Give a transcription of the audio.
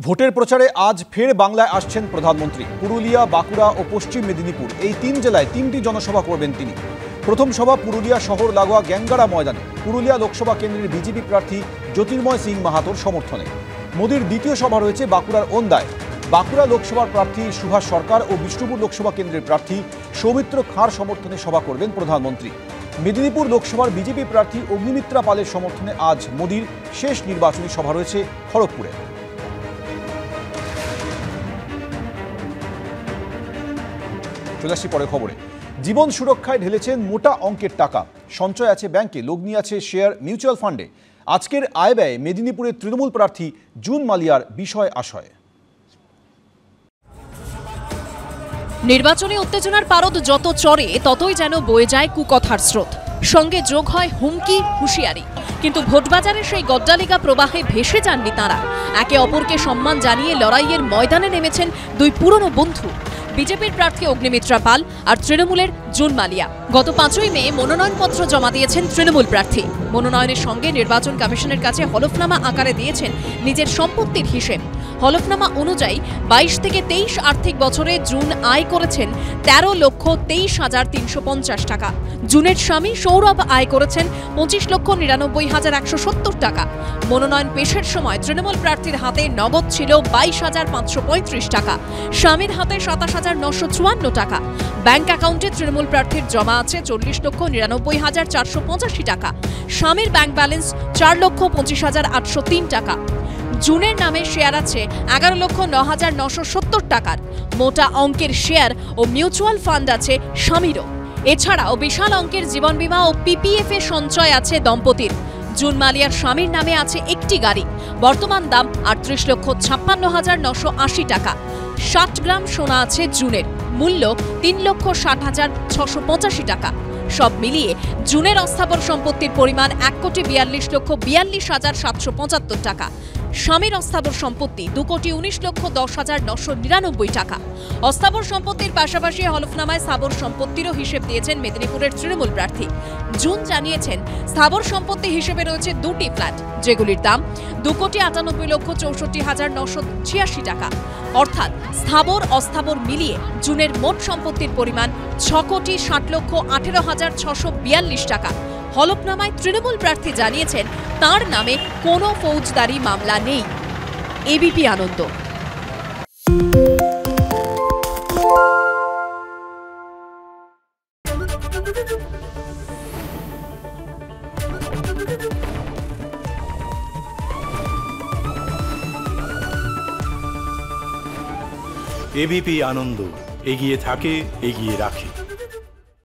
ভোটের প্রচারে আজ ফের বাংলায় আসছেন প্রধানমন্ত্রী। পুরুলিয়া, বাঁকুড়া ও পশ্চিম মেদিনীপুর এই তিন জেলায় তিনটি জনসভা করবেন তিনি। প্রথম সভা পুরুলিয়া শহর লাগোয়া গ্যাঙ্গারা ময়দানে পুরুলিয়া লোকসভা কেন্দ্রের বিজেপি প্রার্থী জ্যোতির্ময় সিং মাহাতোর সমর্থনে। মোদির দ্বিতীয় সভা রয়েছে বাঁকুড়ার ওন্দায়। বাঁকুড়া লোকসভার প্রার্থী সুভাষ সরকার ও বিষ্ণুপুর লোকসভা কেন্দ্রের প্রার্থী সৌমিত্র খাঁর সমর্থনে সভা করবেন প্রধানমন্ত্রী। মেদিনীপুর লোকসভার বিজেপি প্রার্থী অগ্নিমিত্রা পালের সমর্থনে আজ মোদির শেষ নির্বাচনী সভা রয়েছে খড়গপুরে। চলে আসছি পরে খবরে। জীবন সুরক্ষায় ঢেলেছেন মোটা অঙ্কের টাকা। সঞ্চয় আছে ব্যাংকে, লগ্নি আছে শেয়ার মিউচুয়াল ফান্ডে। আজকের আয় ব্যয় মেদিনীপুরের তৃণমূল প্রার্থী জুন মালিয়ার বিষয় আশয়। নির্বাচনী উত্তেজনার পারদ যত চড়ে ততই যেন বয়ে যায় কুকথার স্রোত, সঙ্গে যোগ হয় হুমকি, হুঁশিয়ারি। কিন্তু ভোটবাজারে সেই গড্ডালিকা প্রবাহে ভেসে যাননি তাঁরা। একে অপরকে সম্মান জানিয়ে লড়াইয়ের ময়দানে নেমেছেন দুই পুরনো বন্ধু, বিজেপির প্রার্থী অগ্নিমিত্রা পাল আর তৃণমূলের জুন মালিয়া। গত 5ই মে মনোনয়নপত্র জমা দিয়েছেন তৃণমূল প্রার্থী। মনোনয়নের সঙ্গে নির্বাচন কমিশনের কাছে হলফনামা আকারে দিয়েছেন নিজের সম্পত্তির হিসেব। হলফনামা অনুযায়ী 22 থেকে 23 আর্থিক বছরে জুন আয় করেছেন 13,23,350 টাকা। জুনের স্বামী সৌরভ আয় করেছেন 25,99,170 টাকা। মনোনয়ন পেশের সময় তৃণমূল প্রার্থীর হাতে নগদ ছিল 22,535 টাকা, স্বামীর হাতে 27,954 টাকা। ব্যাংক অ্যাকাউন্টে তৃণমূল প্রার্থীর জমা আছে 40,99,485 টাকা। স্বামীর ব্যাংক ব্যালেন্স 4,25,803 টাকা। জুনের নামে শেয়ার আছে 11,09,970 টাকার। মোটা অঙ্কের শেয়ার ও মিউচুয়াল ফান্ড আছে স্বামীরও। এছাড়াও বিশাল অঙ্কের জীবন বীমা ও পিপিএফ এ সঞ্চয় আছে দম্পতির। জুন মালিয়ার স্বামীর নামে আছে একটি গাড়ি, বর্তমান দাম 38,56,980 টাকা। 60 গ্রাম সোনা আছে জুনের, মূল্য 3,60,685 টাকা। সব মিলিয়ে জুনের অস্থাবর সম্পত্তির পরিমাণ 1,42,42,775 টাকা। স্বামীর অস্থাবর সম্পত্তি 2,19,10,999 টাকা। অস্থাবর সম্পত্তির পাশাপাশি হলফনামায় স্থাবর সম্পত্তিরও হিসেব দিয়েছেন মেদিনীপুরের তৃণমূল প্রার্থী। জুন জানিয়েছেন স্থাবর সম্পত্তি হিসেবে রয়েছে 2টি ফ্ল্যাট, যেগুলির দাম 2,98,64,986 টাকা। অর্থাৎ স্থাবর অস্থাবর মিলিয়ে জুনের মোট সম্পত্তির পরিমাণ 6,60,18,642 টাকা। হলফনামায় তৃণমূল প্রার্থী জানিয়েছেন তার নামে কোনো ফৌজদারি মামলা নেই। এবিপি আনন্দ। এবিপি আনন্দ, এগিয়ে থাকে, এগিয়ে রাখে।